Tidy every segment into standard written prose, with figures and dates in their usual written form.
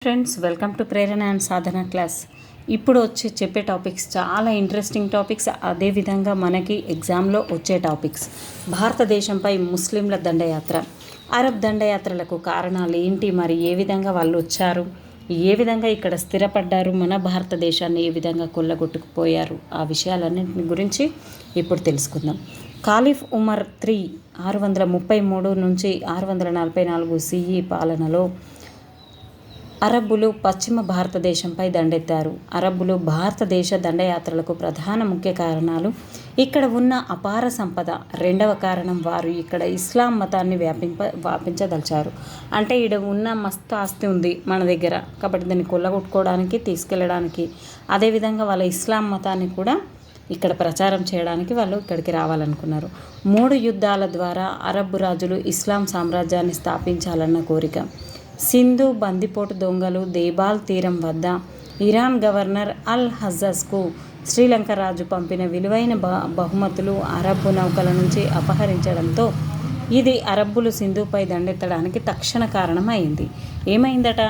Friends, welcome to Prerana and Sadhana class. ఇప్పుడు చెప్పే topics చాలా ఇంట్రెస్టింగ్ టాపిక్స్, అదేవిధంగా మనకి ఎగ్జామ్లో వచ్చే టాపిక్స్. భారతదేశంపై ముస్లింల దండయాత్ర, అరబ్ దండయాత్రలకు కారణాలు ఏంటి, మరి ఏ విధంగా వాళ్ళు వచ్చారు, ఏ విధంగా ఇక్కడ స్థిరపడ్డారు, మన భారతదేశాన్ని ఏ విధంగా కొల్లగొట్టుకుపోయారు, ఆ విషయాలన్నింటి గురించి ఇప్పుడు తెలుసుకుందాం. ఖాలిఫ్ ఉమర్ III 633 నుంచి 644 CE పాలనలో అరబ్బులు పశ్చిమ భారతదేశంపై దండెత్తారు. అరబ్బులు భారతదేశ దండయాత్రలకు ప్రధాన ముఖ్య కారణాలు ఇక్కడ ఉన్న అపార సంపద. రెండవ కారణం, వారు ఇక్కడ ఇస్లాం మతాన్ని వ్యాపించదలిచారు. అంటే ఇక్కడ ఉన్న మస్తు ఆస్తి ఉంది మన దగ్గర, కాబట్టి దాన్ని కొల్లగొట్టుకోవడానికి, తీసుకెళ్ళడానికి, అదేవిధంగా వాళ్ళ ఇస్లాం మతాన్ని కూడా ఇక్కడ ప్రచారం చేయడానికి వాళ్ళు ఇక్కడికి రావాలనుకున్నారు. 3 యుద్ధాల ద్వారా అరబ్బు రాజులు ఇస్లాం సామ్రాజ్యాన్ని స్థాపించాలన్న కోరిక. సింధు బందిపోటు దొంగలు దేబాల్ తీరం వద్ద ఇరాన్ గవర్నర్ అల్ హజ్జజ్కు శ్రీలంక రాజు పంపిన విలువైన బహుమతులు అరబ్బు నౌకల నుంచి అపహరించడంతో ఇది అరబ్బులు సింధుపై దండెత్తడానికి తక్షణ కారణం అయింది. ఏమైందట?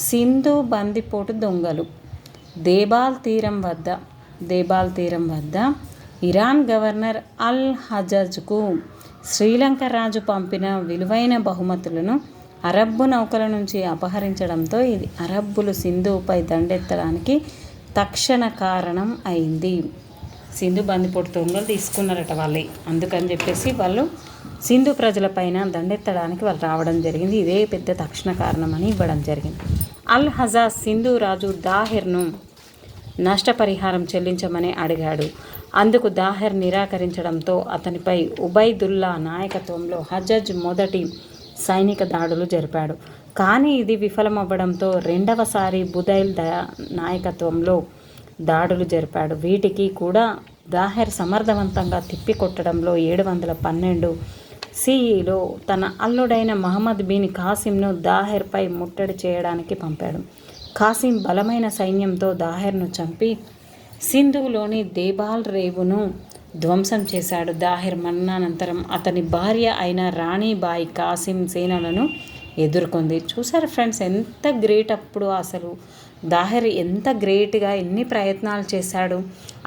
సింధు బందిపోటు దొంగలు దేబాల్ తీరం వద్ద ఇరాన్ గవర్నర్ అల్ హజ్జజ్కు శ్రీలంక రాజు పంపిన విలువైన బహుమతులను అరబ్బు నౌకల నుంచి అపహరించడంతో ఇది అరబ్బులు సింధుపై దండెత్తడానికి తక్షణ కారణం అయింది. సింధు బందిపోటు దొంగలు తీసుకున్నారట వాళ్ళే, అందుకని చెప్పేసి వాళ్ళు సింధు ప్రజలపైన దండెత్తడానికి వాళ్ళు రావడం జరిగింది. ఇదే పెద్ద తక్షణ కారణం అని ఇవ్వడం జరిగింది. అల్ హజాజ్ సింధు రాజు దాహిర్ను నష్టపరిహారం చెల్లించమని అడిగాడు. అందుకు దాహిర్ నిరాకరించడంతో అతనిపై ఉబైదుల్లా నాయకత్వంలో హజ్జజ్ మొదటి సైనిక దాడులు జరిపాడు. కానీ ఇది విఫలమవ్వడంతో రెండవసారి బుదైల్ నాయకత్వంలో దాడులు జరిపాడు. వీటికి కూడా దాహిర్ సమర్థవంతంగా తిప్పికొట్టడంలో 712 CEలో తన అల్లుడైన మహమ్మద్ బిన్ కాసిమ్ను దాహిర్పై ముట్టడి చేయడానికి పంపాడు. కాసిం బలమైన సైన్యంతో దాహిర్ను చంపి సింధులోని దేబాల్ రేవును ధ్వంసం చేశాడు. దాహిర్ మరణానంతరం అతని భార్య అయిన రాణిబాయి కాసిం సేనలను ఎదుర్కొంది. చూసారు ఫ్రెండ్స్, ఎంత గ్రేట్! అప్పుడు అసలు దాహిర్ ఎంత గ్రేట్గా ఎన్ని ప్రయత్నాలు చేశాడు.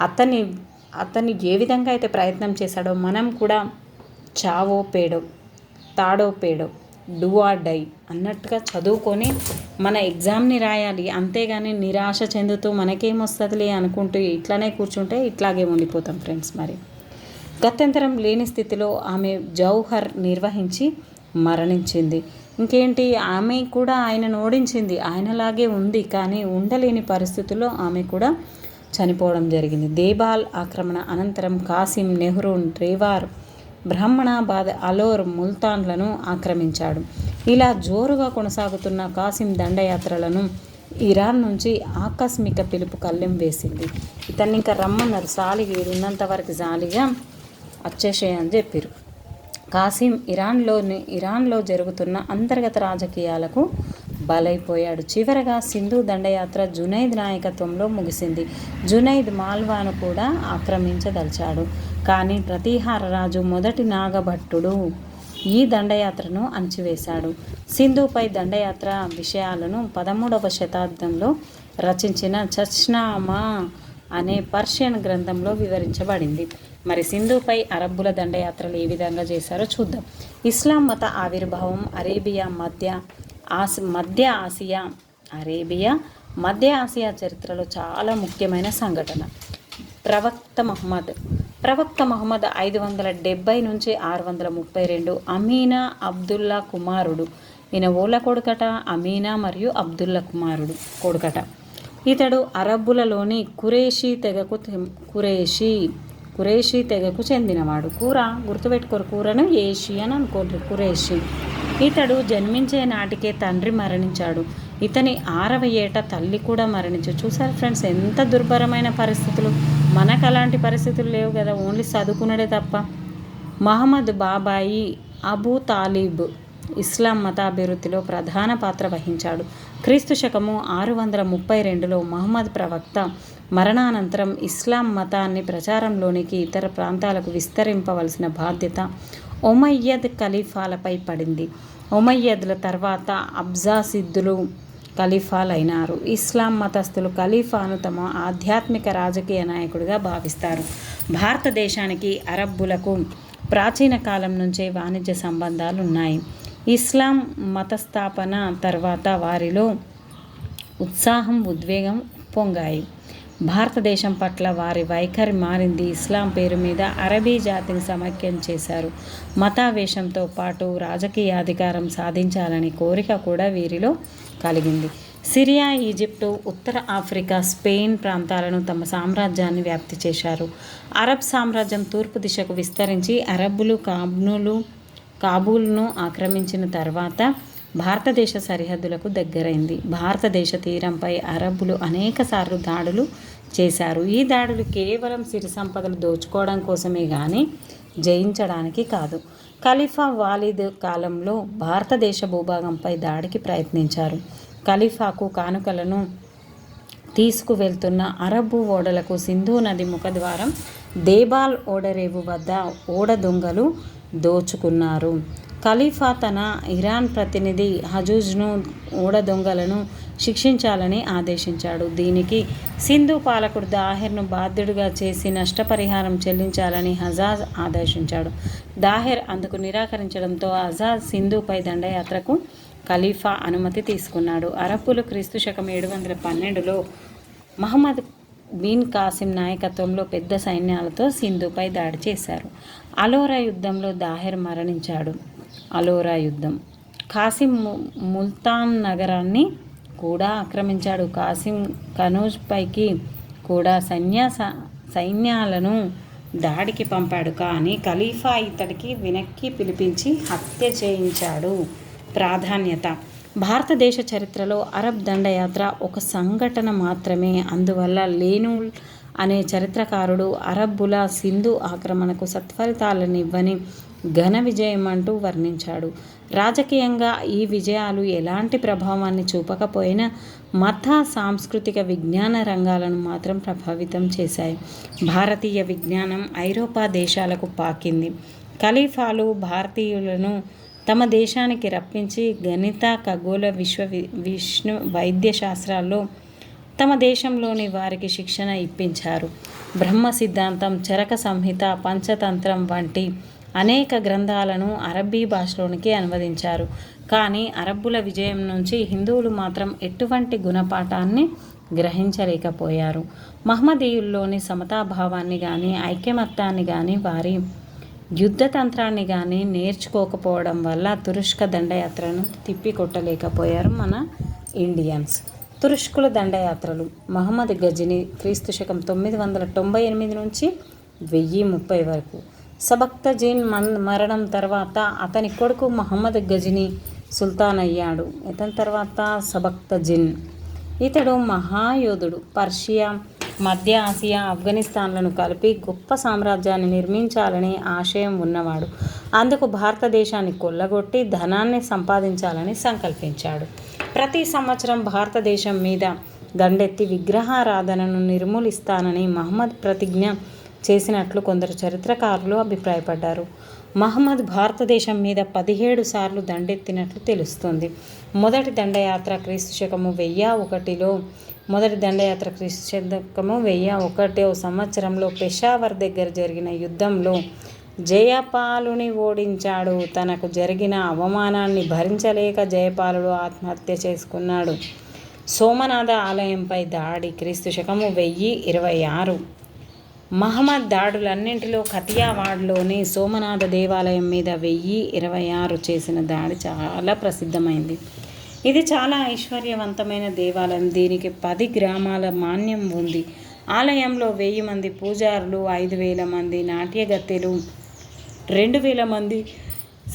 అతని ఏ విధంగా అయితే ప్రయత్నం చేశాడో మనం కూడా చావో పేడో తాడో పేడో డూ ఆర్ డై అన్నట్టుగా చదువుకొని మన ఎగ్జామ్ని రాయాలి. అంతేగాని నిరాశ చెందుతూ మనకేమొస్తుందిలే అనుకుంటూ ఇట్లానే కూర్చుంటే ఇట్లాగే ఉండిపోతాం ఫ్రెండ్స్. మరి గత్యంతరం లేని స్థితిలో ఆమె జౌహర్ నిర్వహించి మరణించింది. ఇంకేంటి, ఆమె కూడా ఆయనను ఓడించింది, ఆయనలాగే ఉంది. కానీ ఉండలేని పరిస్థితుల్లో ఆమె కూడా చనిపోవడం జరిగింది. దేబాల్ ఆక్రమణ అనంతరం కాసిం నెహ్రూ రేవార్, బ్రహ్మణాబాద్, అలోర్, ముల్తాన్లను ఆక్రమించాడు. ఇలా జోరుగా కొనసాగుతున్న కాసిం దండయాత్రలను ఇరాన్ నుంచి ఆకస్మిక పిలుపు కళ్ళెం వేసింది. ఇతన్ని ఇంకా రమ్మన్నారు, సాలిగా ఉన్నంత వరకు జాలిగా వచ్చేసేయని చెప్పారు. కాసిం ఇరాన్లో జరుగుతున్న అంతర్గత రాజకీయాలకు బలైపోయాడు. చివరగా సింధు దండయాత్ర జునైద్ నాయకత్వంలో ముగిసింది. జునైద్ మాల్వాను కూడా ఆక్రమించదలిచాడు. కానీ ప్రతీహార రాజు మొదటి నాగభట్టుడు ఈ దండయాత్రను అణచివేశాడు. సింధుపై దండయాత్ర విషయాలను 13వ శతాబ్దంలో రచించిన చచ్నామా అనే పర్షియన్ గ్రంథంలో వివరించబడింది. మరి సింధుపై అరబ్బుల దండయాత్రలు ఏ విధంగా చేశారో చూద్దాం. ఇస్లాం మత ఆవిర్భావం మధ్య ఆసియా చరిత్రలో చాలా ముఖ్యమైన సంఘటన. ప్రవక్త మహమ్మద్ 570 నుంచి 632 అమీనా అబ్దుల్లా కుమారుడు. ఈయన ఓల కొడుకట, అమీనా మరియు అబ్దుల్లా కొడుకట. ఇతడు అరబ్బులలోని కురేషీ తెగకు చెందినవాడు. గుర్తుపెట్టుకోరు, కూరను ఏషి అని అనుకోరు, కురేషి. ఇతడు జన్మించే నాటికే తండ్రి మరణించాడు. ఇతని 6వ ఏట తల్లి కూడా మరణించాడు. చూసారు ఫ్రెండ్స్, ఎంత దుర్భరమైన పరిస్థితులు. మనకు అలాంటి పరిస్థితులు లేవు కదా, ఓన్లీ చదువుకున్నదే తప్ప. మహమ్మద్ బాబాయి అబూ తాలిబ్ ఇస్లాం మతాభివృద్ధిలో ప్రధాన పాత్ర వహించాడు. క్రీస్తు శకము 632లో మహమ్మద్ ప్రవక్త మరణానంతరం ఇస్లాం మతాన్ని ప్రచారంలోనికి ఇతర ప్రాంతాలకు విస్తరింపవలసిన బాధ్యత ఉమయ్యద్ ఖలీఫాలపై పడింది. ఉమయ్యద్ల తర్వాత అబ్బాసిద్దులు ఖలీఫాలైనారు. ఇస్లాం మతస్థులు ఖలీఫాను తమ ఆధ్యాత్మిక రాజకీయ నాయకుడిగా భావిస్తారు. భారతదేశానికి అరబ్బులకు ప్రాచీన కాలం నుంచే వాణిజ్య సంబంధాలు ఉన్నాయి. ఇస్లాం మతస్థాపన తర్వాత వారిలో ఉత్సాహం, ఉద్వేగం పొంగాయి. భారతదేశం పట్ల వారి వైఖరి మారింది. ఇస్లాం పేరు మీద అరబీ జాతిని సమైక్యం చేశారు. మతావేశంతో పాటు రాజకీయ అధికారం సాధించాలని కోరిక కూడా వీరిలో కలిగింది. సిరియా, ఈజిప్టు, ఉత్తర ఆఫ్రికా, స్పెయిన్ ప్రాంతాలను తమ సామ్రాజ్యాన్ని వ్యాప్తి చేశారు. అరబ్ సామ్రాజ్యం తూర్పు దిశకు విస్తరించి అరబ్బులు కాబూల్ను ఆక్రమించిన తర్వాత భారతదేశ సరిహద్దులకు దగ్గరైంది. భారతదేశ తీరంపై అరబ్బులు అనేకసార్లు దాడులు చేశారు. ఈ దాడులు కేవలం సిరి సంపదలు దోచుకోవడం కోసమే కానీ జయించడానికి కాదు. ఖలీఫా వాలిద్ కాలంలో భారతదేశ భూభాగంపై దాడికి ప్రయత్నించారు. ఖలీఫాకు కానుకలను తీసుకువెళ్తున్న అరబ్బు ఓడలకు సింధు నది ముఖద్వారం దేబాల్ ఓడరేవు వద్ద ఓడ దొంగలు దోచుకున్నారు. ఖలీఫా తన ఇరాన్ ప్రతినిధి హజూజ్ను ఓడ దొంగలను శిక్షించాలని ఆదేశించాడు. దీనికి సింధు పాలకుడు దాహెర్ను బాధ్యుడిగా చేసి నష్టపరిహారం చెల్లించాలని హజాజ్ ఆదేశించాడు. దాహెర్ అందుకు నిరాకరించడంతో హజాజ్ సింధుపై దండయాత్రకు ఖలీఫా అనుమతి తీసుకున్నాడు. అరబ్బులు క్రీస్తు శకం 712లో మహమ్మద్ బిన్ కాసిం నాయకత్వంలో పెద్ద సైన్యాలతో సింధుపై దాడి చేశారు. అలోరా యుద్ధంలో దాహెర్ మరణించాడు. అలోరా యుద్ధం కాసిం ముల్తాన్ నగరాన్ని కూడా ఆక్రమించాడు. కాసిం కనౌజ్ పైకి కూడా సైన్యాలను దాడికి పంపాడు. కానీ ఖలీఫా ఇతడికి వెనక్కి పిలిపించి హత్య చేయించాడు. ప్రాధాన్యత భారతదేశ చరిత్రలో అరబ్ దండయాత్ర ఒక సంఘటన మాత్రమే. అందువల్ల లేనూల్ అనే చరిత్రకారుడు అరబ్బుల సింధు ఆక్రమణకు సత్ఫలితాలనివ్వని ఘన విజయం అంటూ వర్ణించాడు. రాజకీయంగా ఈ విజయాలు ఎలాంటి ప్రభావాన్ని చూపకపోయినా మత, సాంస్కృతిక, విజ్ఞాన రంగాలను మాత్రం ప్రభావితం చేశాయి. భారతీయ విజ్ఞానం ఐరోపా దేశాలకు పాకింది. ఖలీఫాలు భారతీయులను తమ దేశానికి రప్పించి గణిత, ఖగోళ, వైద్య శాస్త్రాల్లో తమ దేశంలోని వారికి శిక్షణ ఇప్పించారు. బ్రహ్మ సిద్ధాంతం, చరక సంహిత, పంచతంత్రం వంటి అనేక గ్రంథాలను అరబ్బీ భాషలోనికి అనువదించారు. కానీ అరబ్బుల విజయం నుంచి హిందువులు మాత్రం ఎటువంటి గుణపాఠాన్ని గ్రహించలేకపోయారు. మహమ్మదీయుల్లోని సమతాభావాన్ని కానీ, ఐక్యమత్యాన్ని కానీ, వారి యుద్ధతంత్రాన్ని కానీ నేర్చుకోకపోవడం వల్ల తురుష్క దండయాత్రను తిప్పికొట్టలేకపోయారు మన ఇండియన్స్. తురుష్కుల దండయాత్రలు మహమ్మద్ గజనీ క్రీస్తు శకం 998 నుంచి 1030 వరకు. సబక్తజిన్ మరణం తర్వాత అతని కొడుకు మహమ్మద్ గజనీ సుల్తాన్ అయ్యాడు. ఇతని తర్వాత సబక్తజిన్. ఇతడు మహాయోధుడు. పర్షియా, మధ్య ఆసియా, ఆఫ్ఘనిస్తాన్లను కలిపి గొప్ప సామ్రాజ్యాన్ని నిర్మించాలని ఆశయం ఉన్నవాడు. అందుకు భారతదేశాన్ని కొల్లగొట్టి ధనాన్ని సంపాదించాలని సంకల్పించాడు. ప్రతి సంవత్సరం భారతదేశం మీద దండెత్తి విగ్రహారాధనను నిర్మూలిస్తానని మహమ్మద్ ప్రతిజ్ఞ చేసినట్లు కొందరు చరిత్రకారులు అభిప్రాయపడ్డారు. మహమ్మద్ భారతదేశం మీద 17 సార్లు దండెత్తినట్లు తెలుస్తుంది. మొదటి దండయాత్ర క్రీస్తు శకం 1001లో మొదటి దండయాత్ర క్రీస్తు శకం 1001వ సంవత్సరంలో పెషావర్ దగ్గర జరిగిన యుద్ధంలో జయపాలుని ఓడించాడు. తనకు జరిగిన అవమానాన్ని భరించలేక జయపాలుడు ఆత్మహత్య చేసుకున్నాడు. సోమనాథ ఆలయంపై దాడి క్రీస్తు శకం 1026. మహమ్మద్ దాడులన్నింటిలో కతియావాడ్లోని సోమనాథ దేవాలయం మీద 1026 చేసిన దాడి చాలా ప్రసిద్ధమైంది. ఇది చాలా ఐశ్వర్యవంతమైన దేవాలయం. దీనికి 10 గ్రామాల మాన్యం ఉంది. ఆలయంలో 1000 మంది పూజారులు, 5000 మంది నాట్యగత్తెలు, 2000 మంది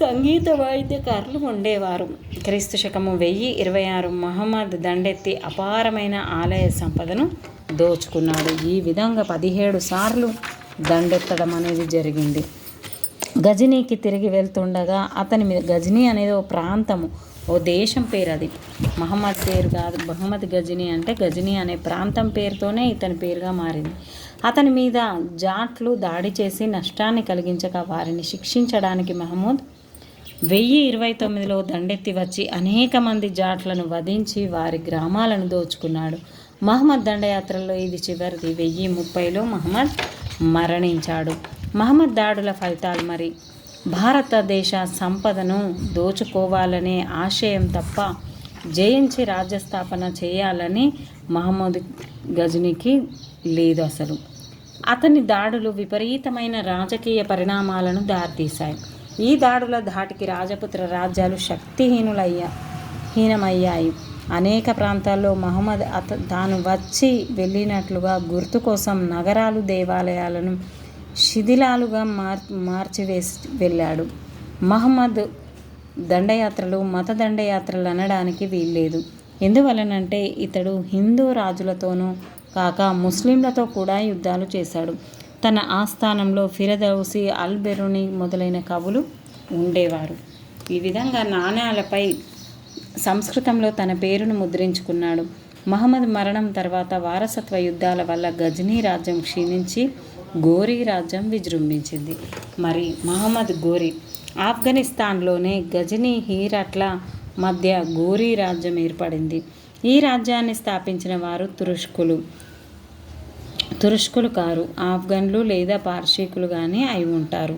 సంగీత వాయిద్యకారులు ఉండేవారు. క్రీస్తు శకం 1026 మహమ్మద్ దండెత్తి అపారమైన ఆలయ సంపదను దోచుకున్నాడు. ఈ విధంగా 17 సార్లు దండెత్తడం అనేది జరిగింది. గజనీకి తిరిగి వెళ్తుండగా అతని మీద, గజనీ అనేది ఓ ప్రాంతము, ఓ దేశం పేరు, అది మహమ్మద్ పేరు కాదు. మహమ్మద్ గజనీ అంటే గజనీ అనే ప్రాంతం పేరుతోనే ఇతని పేరుగా మారింది. అతని మీద జాట్లు దాడి చేసి నష్టాన్ని కలిగించక వారిని శిక్షించడానికి మహమ్మద్ 1029లో దండెత్తి వచ్చి అనేక మంది జాట్లను వధించి వారి గ్రామాలను దోచుకున్నాడు. మహమ్మద్ దండయాత్రలో ఇది చివరిది. 1030లో మహమ్మద్ మరణించాడు. మహమ్మద్ దాడుల ఫలితాలు మరి భారతదేశ సంపదను దోచుకోవాలనే ఆశయం తప్ప జయించి రాజ్యస్థాపన చేయాలని మహమ్మద్ గజనీకి లేదు అసలు. అతని దాడులు విపరీతమైన రాజకీయ పరిణామాలను దారితీశాయి. ఈ దాడుల ధాటికి రాజపుత్ర రాజ్యాలు హీనమయ్యాయి. అనేక ప్రాంతాల్లో మహమ్మద్ తాను వచ్చి వెళ్ళినట్లుగా గుర్తు కోసం నగరాలు, దేవాలయాలను శిథిలాలుగా మార్చివేసి వెళ్ళాడు. మహమ్మద్ దండయాత్రలు మత దండయాత్రలు అనడానికి వీల్లేదు. ఎందువలనంటే ఇతడు హిందూ రాజులతోనూ కాక ముస్లింలతో కూడా యుద్ధాలు చేశాడు. తన ఆస్థానంలో ఫిరదౌసి, అల్ బెరూని మొదలైన కవులు ఉండేవారు. ఈ విధంగా నాణేలపై సంస్కృతంలో తన పేరును ముద్రించుకున్నాడు. మహమ్మద్ మరణం తర్వాత వారసత్వ యుద్ధాల వల్ల గజనీ రాజ్యం క్షీణించి గోరీ రాజ్యం విజృంభించింది. మరి మహమ్మద్ గోరీ ఆఫ్ఘనిస్తాన్లోనే గజనీ, హీరట్ల మధ్య గోరీ రాజ్యం ఏర్పడింది. ఈ రాజ్యాన్ని స్థాపించిన వారు తురుష్కులు కారు, ఆఫ్ఘన్లు లేదా పార్షీకులుగానే అయి ఉంటారు.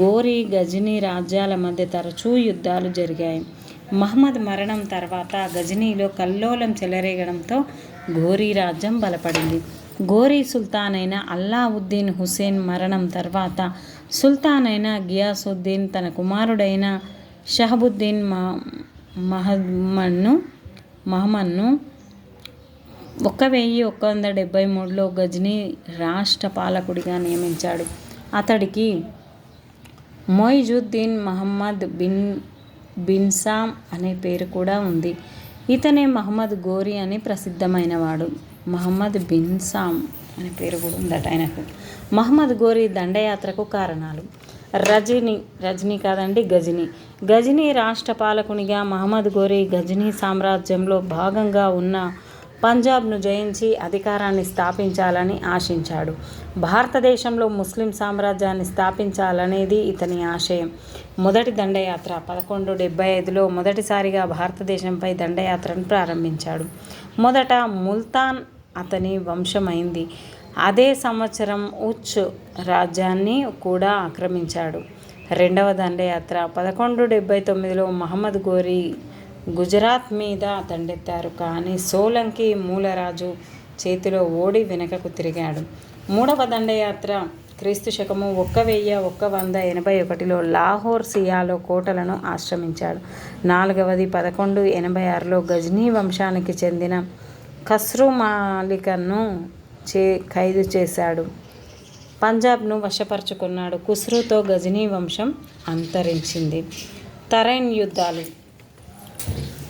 గోరీ, గజనీ రాజ్యాల మధ్య తరచూ యుద్ధాలు జరిగాయి. మహమ్మద్ మరణం తర్వాత గజనీలో కల్లోలం చెలరేగడంతో గోరీ రాజ్యం బలపడింది. గోరీ సుల్తానైన అల్లావుద్దీన్ హుసేన్ మరణం తర్వాత సుల్తానైన గియాసుద్దీన్ తన కుమారుడైన షహబుద్దీన్ మహమ్మద్ను 1173లో గజనీ రాష్ట్ర పాలకుడిగా నియమించాడు. అతడికి మొయిజుద్దీన్ మహమ్మద్ బిన్సామ్ అనే పేరు కూడా ఉంది. ఇతనే మహమ్మద్ గోరీ అని ప్రసిద్ధమైనవాడు. మహమ్మద్ బిన్సామ్ అనే పేరు కూడా ఉందట ఆయనకు. మహమ్మద్ గోరీ దండయాత్రకు కారణాలు. గజనీ రాష్ట్ర పాలకునిగా మహమ్మద్ గోరీ గజనీ సామ్రాజ్యంలో భాగంగా ఉన్న పంజాబ్ను జయించి అధికారాన్ని స్థాపించాలని ఆశించాడు. భారతదేశంలో ముస్లిం సామ్రాజ్యాన్ని స్థాపించాలనేది ఇతని ఆశయం. మొదటి దండయాత్ర 1175లో మొదటిసారిగా భారతదేశంపై దండయాత్రను ప్రారంభించాడు. మొదట ముల్తాన్ అతని వంశమైంది. అదే సంవత్సరం ఉచ్ రాజ్యాన్ని కూడా ఆక్రమించాడు. రెండవ దండయాత్ర 1179లో మహమ్మద్ గోరీ గుజరాత్ మీద దండెత్తారు. కానీ సోలంకి మూలరాజు చేతిలో ఓడి వెనుకకు తిరిగాడు. మూడవ దండయాత్ర క్రీస్తుశకం 1181లో లాహోర్ సియాలో కోటలను ఆక్రమించాడు. నాలుగవది 1186లో గజనీ వంశానికి చెందిన ఖస్రూ మాలిక్ను ఖైదు చేశాడు. పంజాబ్ను వశపరుచుకున్నాడు. ఖుస్రూతో గజనీ వంశం అంతరించింది. తరైన్ యుద్ధాలు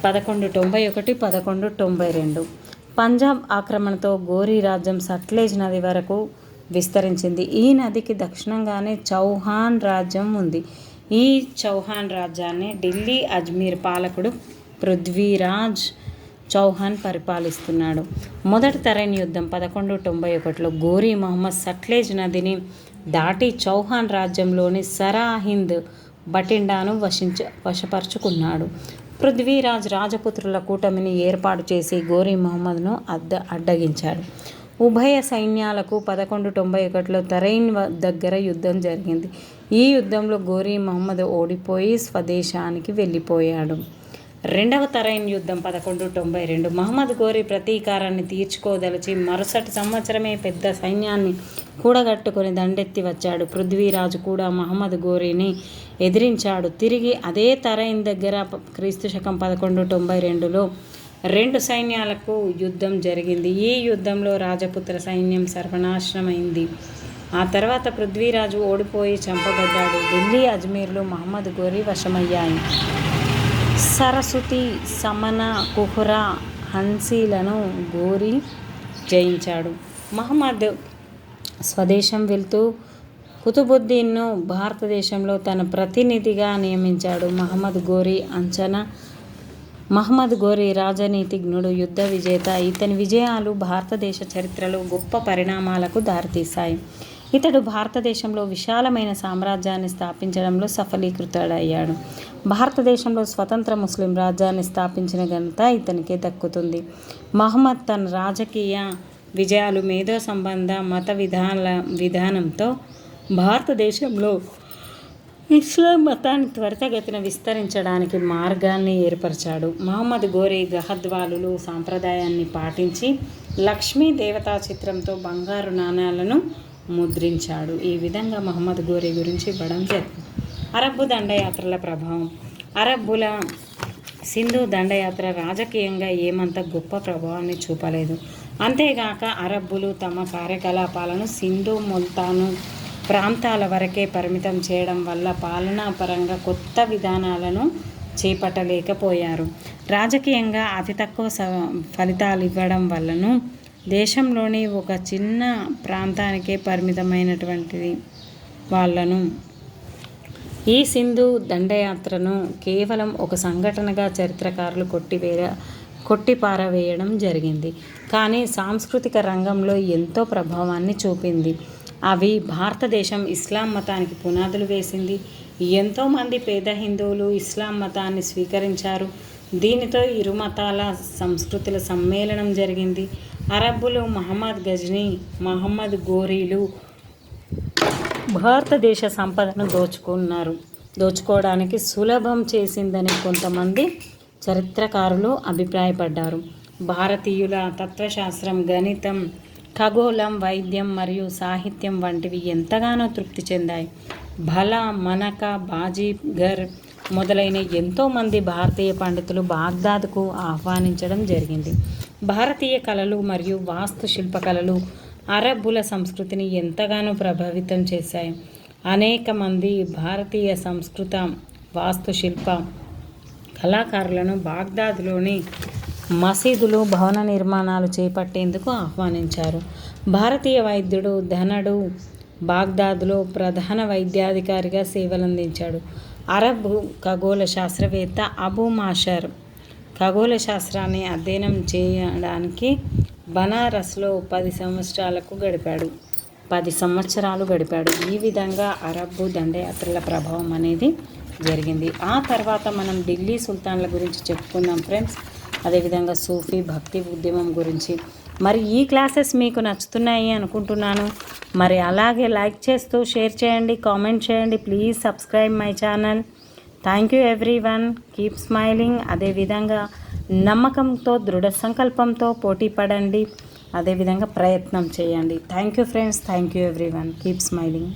1191-1192. పంజాబ్ ఆక్రమణతో గోరీ రాజ్యం సట్లెజ్ నది వరకు విస్తరించింది. ఈ నదికి దక్షిణంగానే చౌహాన్ రాజ్యం ఉంది. ఈ చౌహాన్ రాజ్యాన్ని ఢిల్లీ అజ్మీర్ పాలకుడు పృథ్వీరాజ్ చౌహాన్ పరిపాలిస్తున్నాడు. మొదటి తరైన్ యుద్ధం 1191లో గోరీ మహమ్మద్ సట్లెజ్ నదిని దాటి చౌహాన్ రాజ్యంలోని సరాహింద్ బటిండాను వశపరుచుకున్నాడు. పృథ్వీరాజ్ రాజపుత్రుల కూటమిని ఏర్పాటు చేసి గోరీ మహమ్మద్ను అడ్డగించాడు. ఉభయ సైన్యాలకు 1191లో తరైన్ దగ్గర యుద్ధం జరిగింది. ఈ యుద్ధంలో గోరీ మహమ్మద్ ఓడిపోయి స్వదేశానికి వెళ్ళిపోయాడు. రెండవ తరైన్ యుద్ధం 1192. మహమ్మద్ గోరీ ప్రతీకారాన్ని తీర్చుకోదలిచి మరుసటి సంవత్సరమే పెద్ద సైన్యాన్ని కూడగట్టుకుని దండెత్తి వచ్చాడు. పృథ్వీరాజు కూడా మహమ్మద్ గోరీని ఎదిరించాడు. తిరిగి అదే తరైన్ దగ్గర క్రీస్తుశకం 1192లో రెండు సైన్యాలకు యుద్ధం జరిగింది. ఈ యుద్ధంలో రాజపుత్ర సైన్యం సర్వనాశనమైంది. ఆ తర్వాత పృథ్వీరాజు ఓడిపోయి చంపబడ్డాడు. ఢిల్లీ, అజ్మీర్లు మహమ్మద్ గోరీ వశమయ్యాయి. సరస్వతి, సమన, కుహ్రా, హన్సీలను గోరీ జయించాడు. మహమ్మద్ స్వదేశం వెళ్తూ కుతుబుద్దీన్ను భారతదేశంలో తన ప్రతినిధిగా నియమించాడు. మహమ్మద్ గోరీ రాజనీతిజ్ఞుడు, యుద్ధ విజేత. ఇతని విజయాలు భారతదేశ చరిత్రలో గొప్ప పరిణామాలకు దారితీశాయి. ఇతడు భారతదేశంలో విశాలమైన సామ్రాజ్యాన్ని స్థాపించడంలో సఫలీకృతుడయ్యాడు. భారతదేశంలో స్వతంత్ర ముస్లిం రాజ్యాన్ని స్థాపించిన ఘనత ఇతనికే దక్కుతుంది. మహమ్మద్ తన రాజకీయ విజయాలు, మేధో సంబంధ మత విధానంతో భారతదేశంలో ఇస్లాం మతాన్ని త్వరితగతిన విస్తరించడానికి మార్గాన్ని ఏర్పరిచాడు. మహమ్మద్ గోరీ గహద్వాలులు సాంప్రదాయాన్ని పాటించి లక్ష్మీ దేవతా చిత్రంతో బంగారు నాణేలను ముద్రించాడు. ఈ విధంగా మహమ్మద్ గోరీ గురించి ఇవ్వడం జరిగింది. అరబ్బు దండయాత్రల ప్రభావం. అరబ్బుల సింధు దండయాత్ర రాజకీయంగా ఏమంత గొప్ప ప్రభావాన్ని చూపలేదు. అంతేగాక అరబ్బులు తమ కార్యకలాపాలను సింధు, ముల్తాను ప్రాంతాల వరకే పరిమితం చేయడం వల్ల పాలనాపరంగా కొత్త విధానాలను చేపట్టలేకపోయారు. రాజకీయంగా అతి తక్కువ ఫలితాలు ఇవ్వడం వల్లను దేశంలోని ఒక చిన్న ప్రాంతానికే పరిమితమైనటువంటి వాళ్ళను ఈ సింధు దండయాత్రను కేవలం ఒక సంఘటనగా చరిత్రకారులు కొట్టిపారవేయడం జరిగింది. కానీ సాంస్కృతిక రంగంలో ఎంతో ప్రభావాన్ని చూపింది. అవి భారతదేశం ఇస్లాం మతానికి పునాదులు వేసింది. ఎంతోమంది పేద హిందువులు ఇస్లాం మతాన్ని స్వీకరించారు. దీనితో ఇరు మతాల సంస్కృతుల సమ్మేళనం జరిగింది. అరబ్బులు మహమ్మద్ గజ్నీ, మహమ్మద్ గోరీలు భారతదేశ సంపదను దోచుకోవడానికి సులభం చేసిందని కొంతమంది చరిత్రకారులు అభిప్రాయపడ్డారు. భారతీయుల తత్వశాస్త్రం, గణితం, ఖగోళం, వైద్యం మరియు సాహిత్యం వంటివి ఎంతగానో తృప్తి చెందాయి. భల, మనక, బాజీగర్ మొదలైన ఎంతోమంది భారతీయ పండితులు బాగ్దాద్కు ఆహ్వానించడం జరిగింది. భారతీయ కళలు మరియు వాస్తు శిల్పకళలు అరబ్బుల సంస్కృతిని ఎంతగానో ప్రభావితం చేశాయి. అనేక మంది భారతీయ సంస్కృత వాస్తుశిల్ప కళాకారులను బాగ్దాద్లోని మసీదులు, భవన నిర్మాణాలు చేపట్టేందుకు ఆహ్వానించారు. భారతీయ వైద్యుడు ధనుడు బాగ్దాద్లో ప్రధాన వైద్యాధికారిగా సేవలందించాడు. అరబ్ ఖగోళ శాస్త్రవేత్త అబూ మాషర్ ఖగోళ శాస్త్రాన్ని అధ్యయనం చేయడానికి బనారస్లో 10 సంవత్సరాలు గడిపాడు. ఈ విధంగా అరబ్బు దండయాత్రల ప్రభావం అనేది జరిగింది. ఆ తర్వాత మనం ఢిల్లీ సుల్తాన్ల గురించి చెప్పుకుందాం ఫ్రెండ్స్. అదేవిధంగా సూఫీ భక్తి ఉద్యమం గురించి. మరి ఈ క్లాసెస్ మీకు నచ్చుతున్నాయి అనుకుంటున్నాను. మరి అలాగే లైక్ చేస్తూ షేర్ చేయండి, కామెంట్ చేయండి. Please subscribe my channel. Thank you everyone. Keep smiling. అదేవిధంగా నమ్మకంతో, దృఢ సంకల్పంతో పోటీ పడండి. అదేవిధంగా ప్రయత్నం చేయండి. Thank you friends. Thank you everyone. Keep smiling.